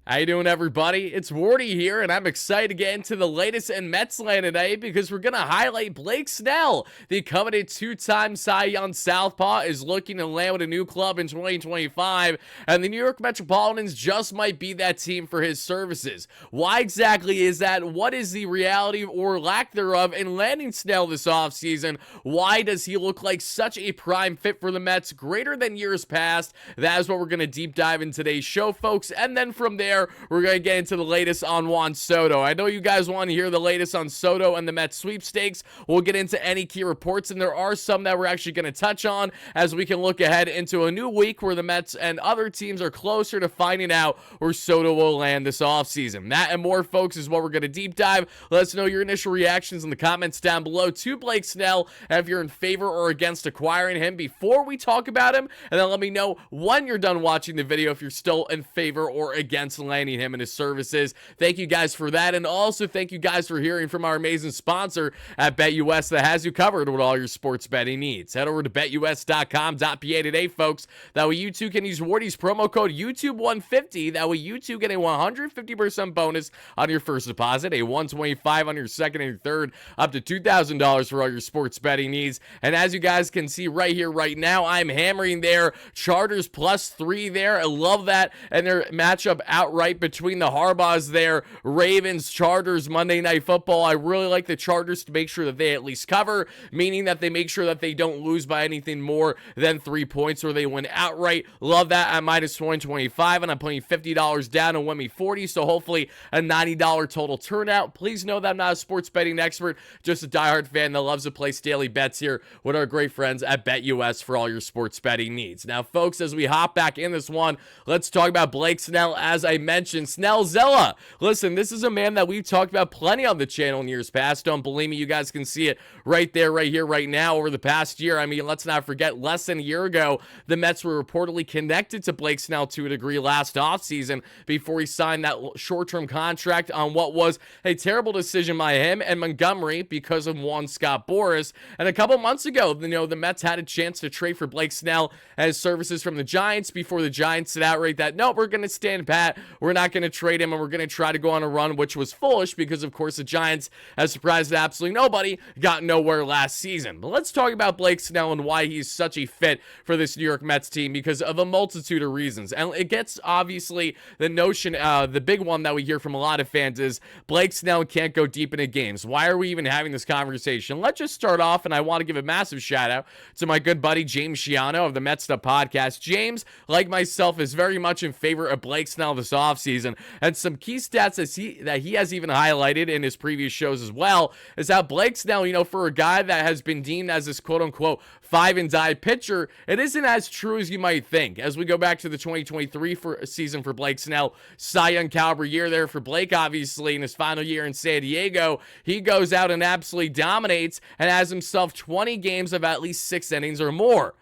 How you doing, everybody? It's Wardy here, and I'm excited to get into the latest in Mets land today because we're going to highlight Blake Snell. The coveted two-time Cy Young Southpaw is looking to land with a new club in 2025, and the New York Metropolitans just might be that team for his services. Why exactly is that? What is the reality or lack thereof in landing Snell this offseason? Why does he look like such a prime fit for the Mets, greater than years past? That is what we're going to deep dive in today's show, folks, and then from there, we're going to get into the latest on Juan Soto. I know you guys want to hear the latest on Soto and the Mets sweepstakes. We'll get into any key reports, and there are some that we're actually going to touch on as we can look ahead into a new week where the Mets and other teams are closer to finding out where Soto will land this offseason. That and more, folks, is what we're going to deep dive. Let us know your initial reactions in the comments down below to Blake Snell, and if you're in favor or against acquiring him before we talk about him, and then let me know when you're done watching the video if you're still in favor or against landing him and his services. Thank you guys for that, and also thank you guys for hearing from our amazing sponsor at BetUS that has you covered with all your sports betting needs. Head over to betus.com.pa today, folks. That way you too can use Wardy's promo code YouTube150. That way you too get a 150% bonus on your first deposit, a $125 on your second and your third, up to $2,000 for all your sports betting needs. And as you guys can see right here, right now, I'm hammering their Chargers +3 there. I love that, and their matchup outright between the Harbaughs there, Ravens, Chargers, Monday Night Football. I really like the Chargers to make sure that they at least cover, meaning that they make sure that they don't lose by anything more than 3 points or they win outright. Love that at -125, and I'm putting $50 down and win me 40, so hopefully a $90 total turnout. Please know that I'm not a sports betting expert, just a diehard fan that loves to place daily bets here with our great friends at BetUS for all your sports betting needs. Now, folks, as we hop back in this one, let's talk about Blake Snell. As I mentioned, Snellzilla. Listen, this is a man that we've talked about plenty on the channel in years past. Don't believe me, you guys can see it right there, right here, right now over the past year. I mean, let's not forget, less than a year ago, the Mets were reportedly connected to Blake Snell to a degree last offseason before he signed that short-term contract on what was a terrible decision by him and Montgomery because of Juan Scott Boras. And a couple months ago, the Mets had a chance to trade for Blake Snell and his services from the Giants before the Giants said outright that, no, we're going to stand pat. We're not going to trade him, and we're going to try to go on a run, which was foolish because, of course, the Giants, as surprised absolutely nobody, got nowhere last season. But let's talk about Blake Snell and why he's such a fit for this New York Mets team because of a multitude of reasons. And it gets, obviously, the notion, the big one that we hear from a lot of fans is Blake Snell can't go deep into games. Why are we even having this conversation? Let's just start off, and I want to give a massive shout out to my good buddy James Shiano of the Mets Stuff podcast. James, like myself, is very much in favor of Blake Snell this offseason, and some key stats that he has even highlighted in his previous shows as well is how Blake Snell, for a guy that has been deemed as this quote-unquote five-and-die pitcher, it isn't as true as you might think. As we go back to the 2023 season for Blake Snell, Cy Young caliber year there for Blake, obviously, in his final year in San Diego, he goes out and absolutely dominates and has himself 20 games of at least 6 innings or more.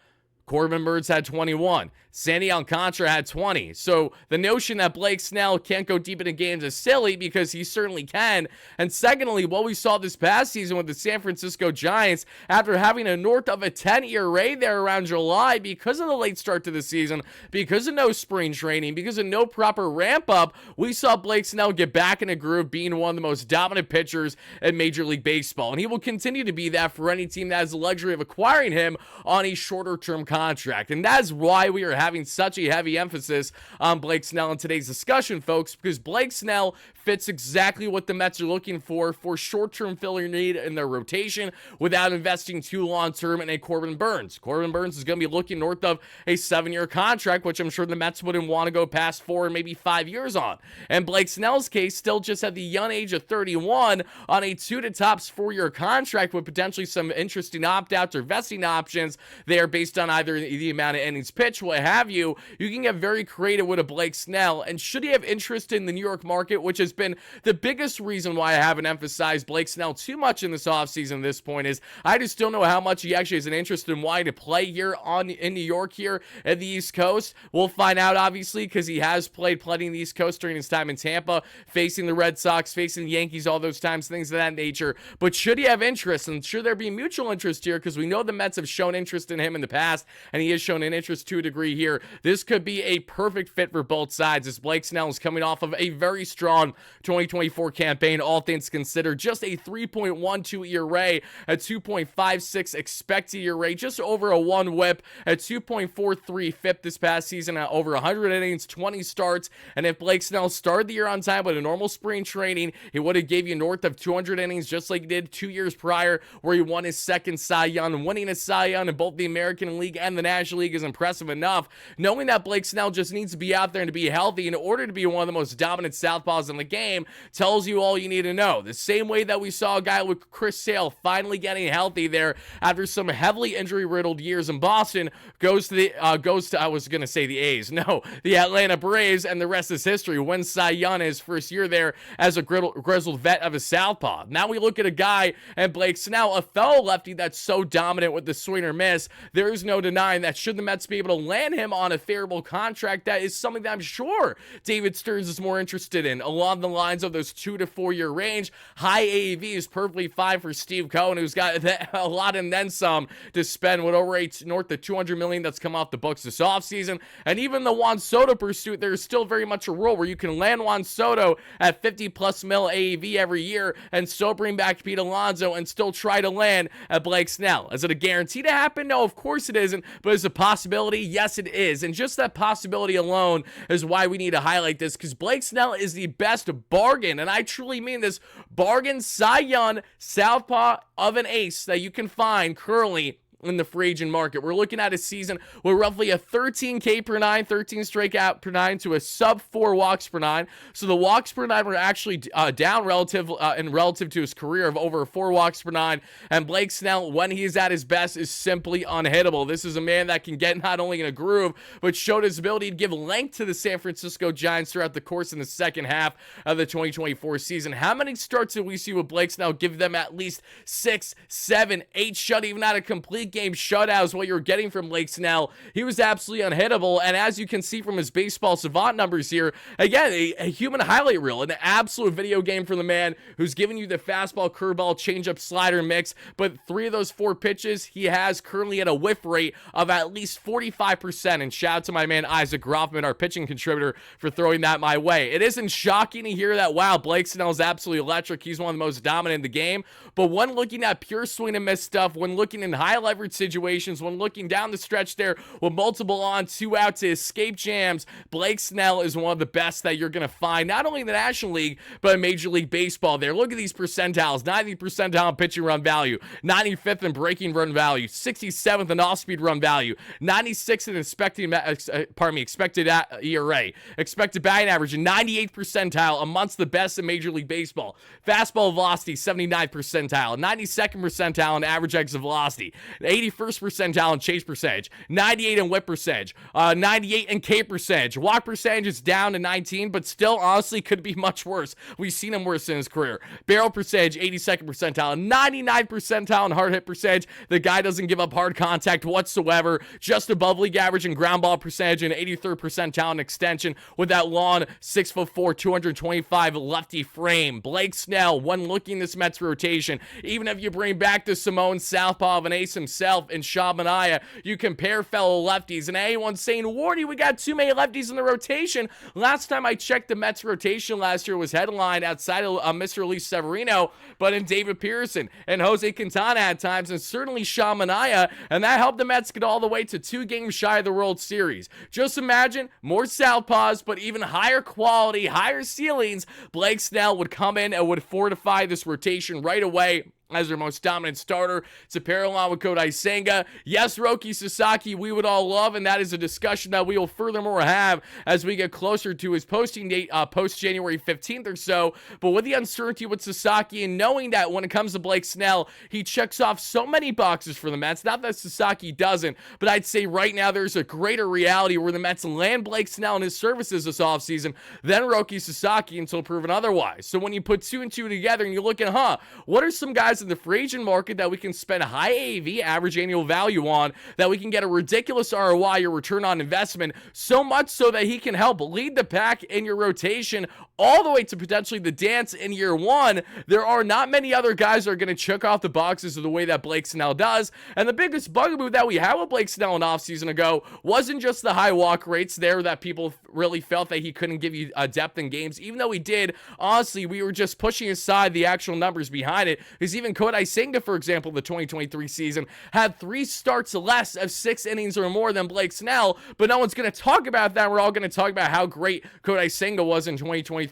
Corbin Burns had 21. Sandy Alcantara had 20. So the notion that Blake Snell can't go deep into games is silly because he certainly can. And secondly, what we saw this past season with the San Francisco Giants, after having a north of a 10 ERA there around July because of the late start to the season, because of no spring training, because of no proper ramp up, we saw Blake Snell get back in a groove being one of the most dominant pitchers in Major League Baseball. And he will continue to be that for any team that has the luxury of acquiring him on a shorter term contract. And that is why we are having such a heavy emphasis on Blake Snell in today's discussion, folks, because Blake Snell fits exactly what the Mets are looking for short-term filler need in their rotation without investing too long-term in a Corbin Burns. Corbin Burns is going to be looking north of a 7-year contract, which I'm sure the Mets wouldn't want to go past 4 and maybe 5 years on. And Blake Snell's case, still just at the young age of 31 on a 2 to tops 4-year contract with potentially some interesting opt-outs or vesting options there based on either the amount of innings pitched, what have you. You can get very creative with a Blake Snell, and should he have interest in the New York market, which has been the biggest reason why I haven't emphasized Blake Snell too much in this offseason at this point, is I just don't know how much he actually has an interest in wanting to play here in New York here at the East Coast. We'll find out, obviously, because he has played plenty in the East Coast during his time in Tampa, facing the Red Sox, facing the Yankees, all those times, things of that nature. But should he have interest, and should there be mutual interest here, because we know the Mets have shown interest in him in the past, and he has shown an interest to a degree here. This could be a perfect fit for both sides, as Blake Snell is coming off of a very strong 2024 campaign, all things considered. Just a 3.12 ERA, a 2.56 expected ERA, just over a 1 whip, a 2.43 FIP this past season at over 100 innings, 20 starts. And if Blake Snell started the year on time with a normal spring training, he would have gave you north of 200 innings, just like he did 2 years prior, where he won his second Cy Young. Winning a Cy Young in both the American League and the National League is impressive enough. Knowing that Blake Snell just needs to be out there and to be healthy in order to be one of the most dominant southpaws in the game tells you all you need to know. The same way that we saw a guy with Chris Sale finally getting healthy there after some heavily injury-riddled years in Boston, goes to I was gonna say the A's, no, the Atlanta Braves, and the rest is history. Wins Cy Young his first year there as a grizzled vet of a southpaw. Now we look at a guy and Blake Snell, a fellow lefty that's so dominant with the swing or miss. There is no denying that should the Mets be able to land him on a favorable contract, that is something that I'm sure David Stearns is more interested in, along the lines of those 2 to 4 year range. High AAV is perfectly fine for Steve Cohen, who's got a lot and then some to spend with over north of $200 million that's come off the books this offseason. And even the Juan Soto pursuit, there's still very much a role where you can land Juan Soto at 50 plus mil AAV every year and still bring back Pete Alonso and still try to land at Blake Snell. Is it a guarantee to happen? No, of course it isn't, but is it a possibility? Yes, it is. And just that possibility alone is why we need to highlight this, because Blake Snell is the best bargain, and I truly mean this, bargain Cy Young southpaw of an ace that you can find currently in the free agent market. We're looking at a season with roughly a 13 K per nine, 13 strikeout per nine to a sub 4 walks per nine. So the walks per nine were actually down relative to his career of over 4 walks per nine. And Blake Snell, when he's at his best, is simply unhittable. This is a man that can get not only in a groove, but showed his ability to give length to the San Francisco Giants throughout the course in the second half of the 2024 season. How many starts did we see with Blake Snell give them at least 6, 7, 8 shut, even out a complete game shutout is what you're getting from Blake Snell. He was absolutely unhittable, and as you can see from his baseball savant numbers here, again, a human highlight reel, an absolute video game for the man who's giving you the fastball, curveball, changeup, slider mix, but 3 of those 4 pitches he has currently at a whiff rate of at least 45%, and shout out to my man Isaac Groffman, our pitching contributor, for throwing that my way. It isn't shocking to hear that, wow, Blake Snell is absolutely electric, he's one of the most dominant in the game, but when looking at pure swing and miss stuff, when looking in high leverage situations, when looking down the stretch there with multiple on, 2 out to escape jams, Blake Snell is one of the best that you're going to find, not only in the National League, but in Major League Baseball there. Look at these percentiles: 90th percentile in pitching run value, 95th in breaking run value, 67th in off-speed run value, 96th in expected ERA, expected batting average, and 98th percentile, amongst the best in Major League Baseball. Fastball velocity, 79th percentile, 92nd percentile in average exit velocity, 81st percentile in chase percentage, 98 in whip percentage, 98 in K percentage. Walk percentage is down to 19, but still honestly could be much worse. We've seen him worse in his career. Barrel percentage, 82nd percentile, 99th percentile in hard hit percentage. The guy doesn't give up hard contact whatsoever, just above league average in ground ball percentage, and 83rd percentile in extension with that long 6'4", 225 lefty frame. Blake Snell, when looking this Mets rotation, even if you bring back the Simone southpaw of an ace himself and Sean Manaea, you compare fellow lefties, and anyone's saying, Wardy, we got too many lefties in the rotation. Last time I checked, the Mets rotation last year was headlined outside of Mr. Lee Severino, but in David Pearson and Jose Quintana at times, and certainly Sean Manaea, and that helped the Mets get all the way to 2 games shy of the World Series. Just imagine more southpaws, but even higher quality, higher ceilings. Blake Snell would come in and would fortify this rotation right away as their most dominant starter, to pair along with Kodai Senga. Yes, Roki Sasaki, we would all love, and that is a discussion that we will furthermore have as we get closer to his posting date, post-January 15th or so. But with the uncertainty with Sasaki, and knowing that when it comes to Blake Snell, he checks off so many boxes for the Mets, not that Sasaki doesn't, but I'd say right now there's a greater reality where the Mets land Blake Snell and his services this offseason than Roki Sasaki until proven otherwise. So when you put 2 and 2 together and you look at, what are some guys guys in the free agent market that we can spend high AAV, average annual value on, that we can get a ridiculous ROI or return on investment, so much so that he can help lead the pack in your rotation all the way to potentially the dance in year one. There are not many other guys that are going to check off the boxes of the way that Blake Snell does. And the biggest bugaboo that we had with Blake Snell an offseason ago wasn't just the high walk rates there that people really felt that he couldn't give you depth in games. Even though he did, honestly, we were just pushing aside the actual numbers behind it. Because even Kodai Senga, for example, the 2023 season, had 3 starts less of 6 innings or more than Blake Snell. But no one's going to talk about that. We're all going to talk about how great Kodai Senga was in 2023.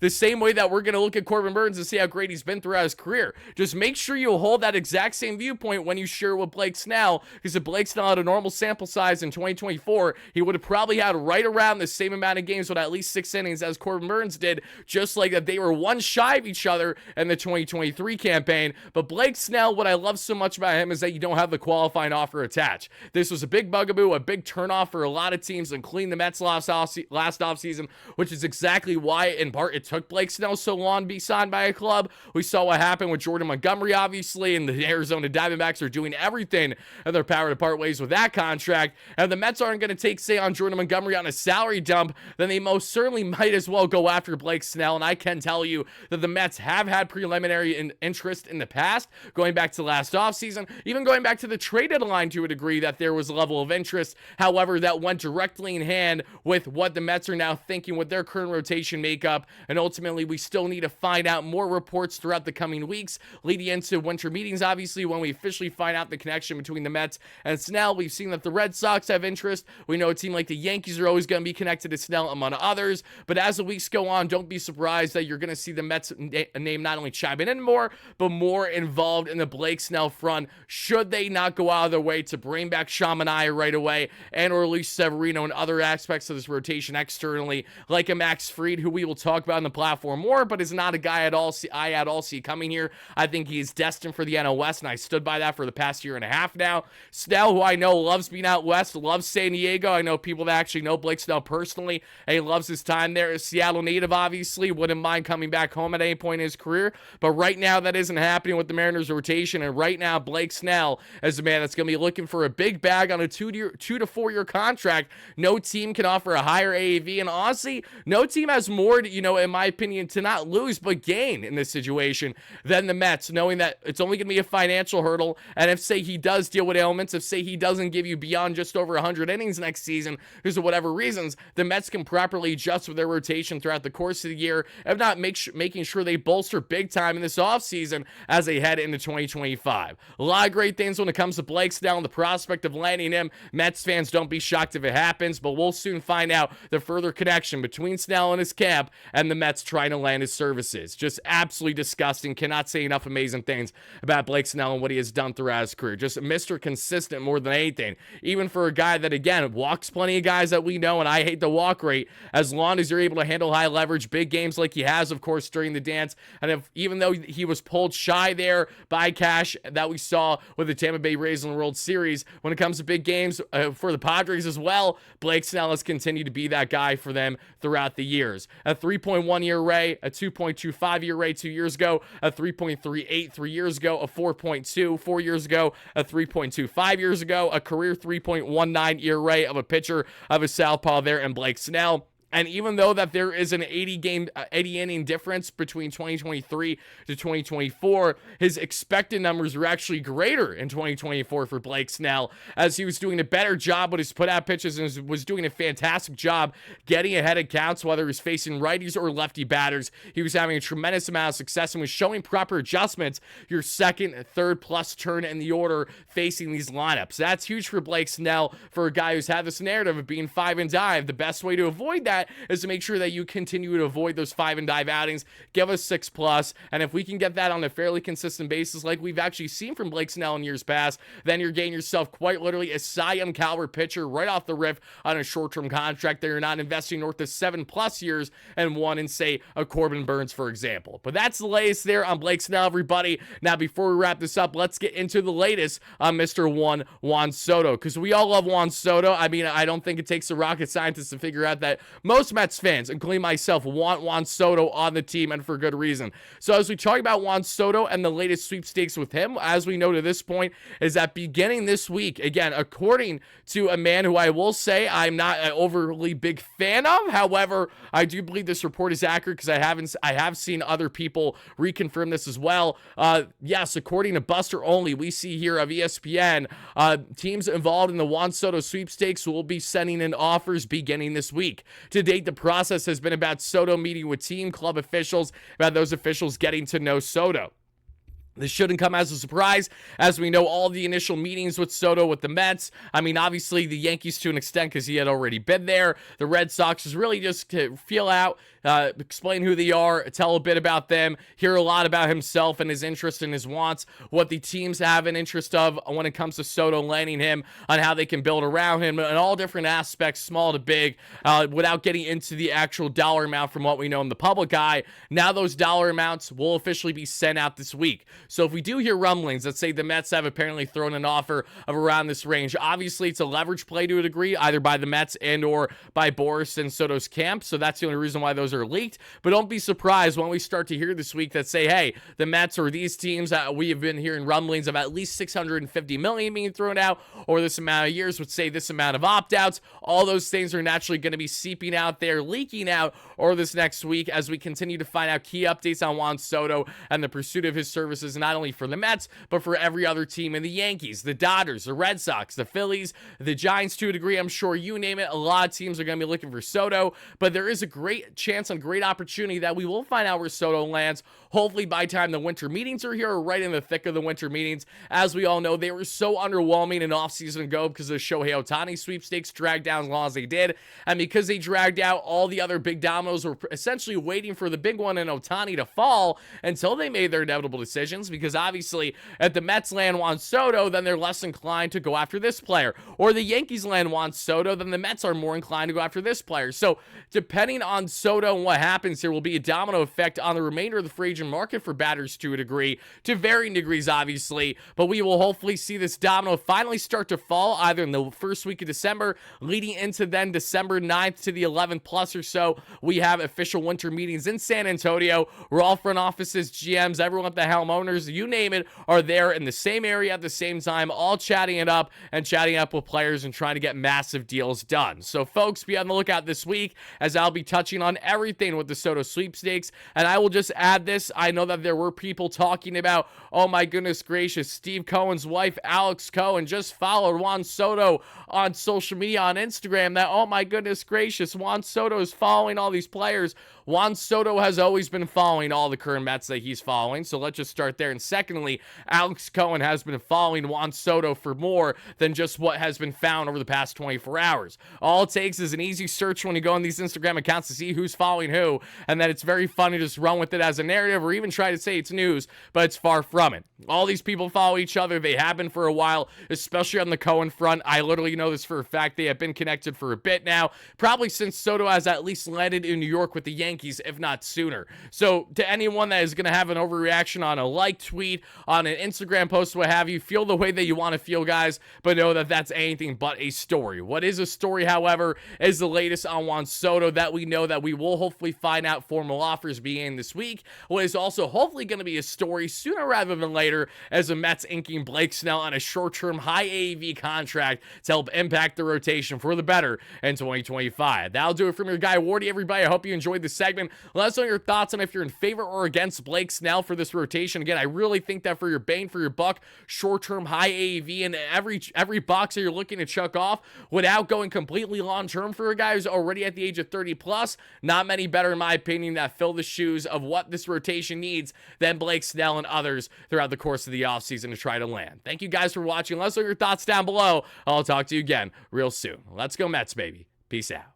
The same way that we're going to look at Corbin Burnes and see how great he's been throughout his career. Just make sure you hold that exact same viewpoint when you share with Blake Snell, because if Blake Snell had a normal sample size in 2024, he would have probably had right around the same amount of games with at least 6 innings as Corbin Burnes did, just like that they were one shy of each other in the 2023 campaign. But Blake Snell, what I love so much about him is that you don't have the qualifying offer attached. This was a big bugaboo, a big turnoff for a lot of teams, including the Mets last offseason, which is exactly why in part it took Blake Snell so long to be signed by a club. We saw what happened with Jordan Montgomery, obviously, and the Arizona Diamondbacks are doing everything in their power to part ways with that contract. And the Mets aren't going to take, say, on Jordan Montgomery on a salary dump, then they most certainly might as well go after Blake Snell. And I can tell you that the Mets have had preliminary interest in the past, going back to last offseason, even going back to the trade deadline to a degree, that there was a level of interest. However, that went directly in hand with what the Mets are now thinking with their current rotation makeup. And ultimately, we still need to find out more reports throughout the coming weeks, leading into winter meetings, obviously, when we officially find out the connection between the Mets and Snell. We've seen that the Red Sox have interest. We know a team like the Yankees are always going to be connected to Snell, among others. But as the weeks go on, don't be surprised that you're going to see the Mets name not only chiming in more, but more involved in the Blake Snell front, should they not go out of their way to bring back Shamania right away, and or Luis Severino and other aspects of this rotation externally, like a Max Fried, who we will talk about on the platform more, but is not a guy I at all see coming here. I think he is destined for the NL West, and I stood by that for the past year and a half now. Snell, who I know loves being out west, loves San Diego. I know people that actually know Blake Snell personally, and he loves his time there. A Seattle native, obviously, wouldn't mind coming back home at any point in his career, but right now that isn't happening with the Mariners rotation, and right now Blake Snell is a man that's going to be looking for a big bag on a 2 to 4 year contract. No team can offer a higher AAV, and honestly, no team has more to, in my opinion, to not lose but gain in this situation than the Mets, knowing that it's only going to be a financial hurdle. And if, say, he does deal with ailments, if, say, he doesn't give you beyond just over 100 innings next season because of whatever reasons, the Mets can properly adjust with their rotation throughout the course of the year, if not making sure they bolster big time in this offseason as they head into 2025. A lot of great things when it comes to Blake Snell and the prospect of landing him. Mets fans, don't be shocked if it happens, but we'll soon find out the further connection between Snell and his camp and the Mets trying to land his services. Just absolutely disgusting. Cannot say enough amazing things about Blake Snell and what he has done throughout his career. Just Mr. Consistent more than anything. Even for a guy that, again, walks plenty of guys that we know, and I hate the walk rate, as long as you're able to handle high leverage, big games like he has, of course, during the dance. And even though he was pulled shy there by Cash that we saw with the Tampa Bay Rays in the World Series, when it comes to big games for the Padres as well, Blake Snell has continued to be that guy for them throughout the years. A 3.1 year Ray, a 2.25 year Ray 2 years ago, a 3.38 3 years ago, a 4.2 4 years ago, a 3.25 years ago, a career 3.19 year Ray of a pitcher of a southpaw there in Blake Snell. And even though that there is an 80 inning difference between 2023 to 2024, his expected numbers were actually greater in 2024 for Blake Snell, as he was doing a better job with his put-out pitches and was doing a fantastic job getting ahead of counts, whether he was facing righties or lefty batters. He was having a tremendous amount of success and was showing proper adjustments your second, third plus turn in the order facing these lineups. That's huge for Blake Snell, for a guy who's had this narrative of being 5 and dive. The best way to avoid that is to make sure that you continue to avoid those 5 and dive outings. Give us 6+, and if we can get that on a fairly consistent basis, like we've actually seen from Blake Snell in years past, then you're getting yourself quite literally a Cy Young caliber pitcher right off the rip on a short-term contract that you're not investing north of 7+ years and one in, say, a Corbin Burnes, for example. But that's the latest there on Blake Snell, everybody. Now, before we wrap this up, let's get into the latest on Mr. Juan Soto, because we all love Juan Soto. I mean, I don't think it takes a rocket scientist to figure out that most Mets fans, including myself, want Juan Soto on the team, and for good reason. So as we talk about Juan Soto and the latest sweepstakes with him, as we know to this point, is that beginning this week, again, according to a man who I will say I'm not an overly big fan of, however, I do believe this report is accurate because I have seen other people reconfirm this as well. Yes, according to Buster Only, we see here of ESPN, teams involved in the Juan Soto sweepstakes will be sending in offers beginning this week. To date, the process has been about Soto meeting with team club officials, about those officials getting to know Soto. This shouldn't come as a surprise, as we know all the initial meetings with Soto with the Mets. I mean, obviously the Yankees to an extent because he had already been there. The Red Sox is really just to feel out, explain who they are, tell a bit about them, hear a lot about himself and his interests and his wants, what the teams have an interest of when it comes to Soto, landing him, on how they can build around him, and all different aspects, small to big, without getting into the actual dollar amount from what we know in the public eye. Now those dollar amounts will officially be sent out this week. So if we do hear rumblings, let's say the Mets have apparently thrown an offer of around this range. Obviously, it's a leverage play to a degree, either by the Mets and or by Boris and Soto's camp. So that's the only reason why those are leaked. But don't be surprised when we start to hear this week that say, hey, the Mets or these teams, we have been hearing rumblings of at least $650 million being thrown out, or this amount of years would say this amount of opt-outs. All those things are naturally going to be seeping out there, leaking out, or this next week as we continue to find out key updates on Juan Soto and the pursuit of his services, not only for the Mets, but for every other team in the Yankees, the Dodgers, the Red Sox, the Phillies, the Giants to a degree. I'm sure you name it. A lot of teams are going to be looking for Soto, but there is a great chance and great opportunity that we will find out where Soto lands. Hopefully by the time the winter meetings are here, or right in the thick of the winter meetings. As we all know, they were so underwhelming in offseason ago because of the Shohei Ohtani sweepstakes dragged down as long as they did. And because they dragged out, all the other big dominoes were essentially waiting for the big one in Ohtani to fall until they made their inevitable decisions, because obviously if the Mets land Juan Soto, then they're less inclined to go after this player. Or the Yankees land Juan Soto, then the Mets are more inclined to go after this player. So depending on Soto and what happens, there will be a domino effect on the remainder of the free agent market for batters to a degree, to varying degrees obviously, but we will hopefully see this domino finally start to fall either in the first week of December, leading into then December 9th to the 11th plus or so. We have official winter meetings in San Antonio where all front offices, GMs, everyone at the helm, owners, you name it, are there in the same area at the same time, all chatting it up and chatting up with players and trying to get massive deals done. So folks, be on the lookout this week as I'll be touching on everything with the Soto sweepstakes. And I will just add this, I know that there were people talking about, oh my goodness gracious, Steve Cohen's wife, Alex Cohen, just followed Juan Soto on social media, on Instagram, that, oh my goodness gracious, Juan Soto is following all these players. Juan Soto has always been following all the current Mets that he's following, so let's just start there. And secondly, Alex Cohen has been following Juan Soto for more than just what has been found over the past 24 hours. All it takes is an easy search when you go on these Instagram accounts to see who's following who, and then it's very funny to just run with it as a narrative or even try to say it's news, but it's far from it. All these people follow each other. They have been for a while, especially on the Cohen front. I literally know this for a fact. They have been connected for a bit now, probably since Soto has at least landed in New York with the Yankees, if not sooner. So to anyone that is going to have an overreaction on a like tweet, on an Instagram post, what have you, feel the way that you want to feel, guys, but know that that's anything but a story. What is a story, however, is the latest on Juan Soto that we know that we will hopefully find out formal offers beginning this week. What is also hopefully going to be a story sooner rather than later as the Mets inking Blake Snell on a short-term high AAV contract to help impact the rotation for the better in 2025. That'll do it from your guy Wardy, everybody. I hope you enjoyed this segment. Let us know your thoughts on if you're in favor or against Blake Snell for this rotation. Again, I really think that for your bang for your buck, short-term high AAV, and every box that you're looking to chuck off without going completely long-term for a guy who's already at the age of 30 plus, not many better in my opinion that fill the shoes of what this rotation needs than Blake Snell and others throughout the course of the offseason to try to land. Thank you guys for watching. Let us know your thoughts down below. I'll talk to you again real soon. Let's go Mets, baby. Peace out.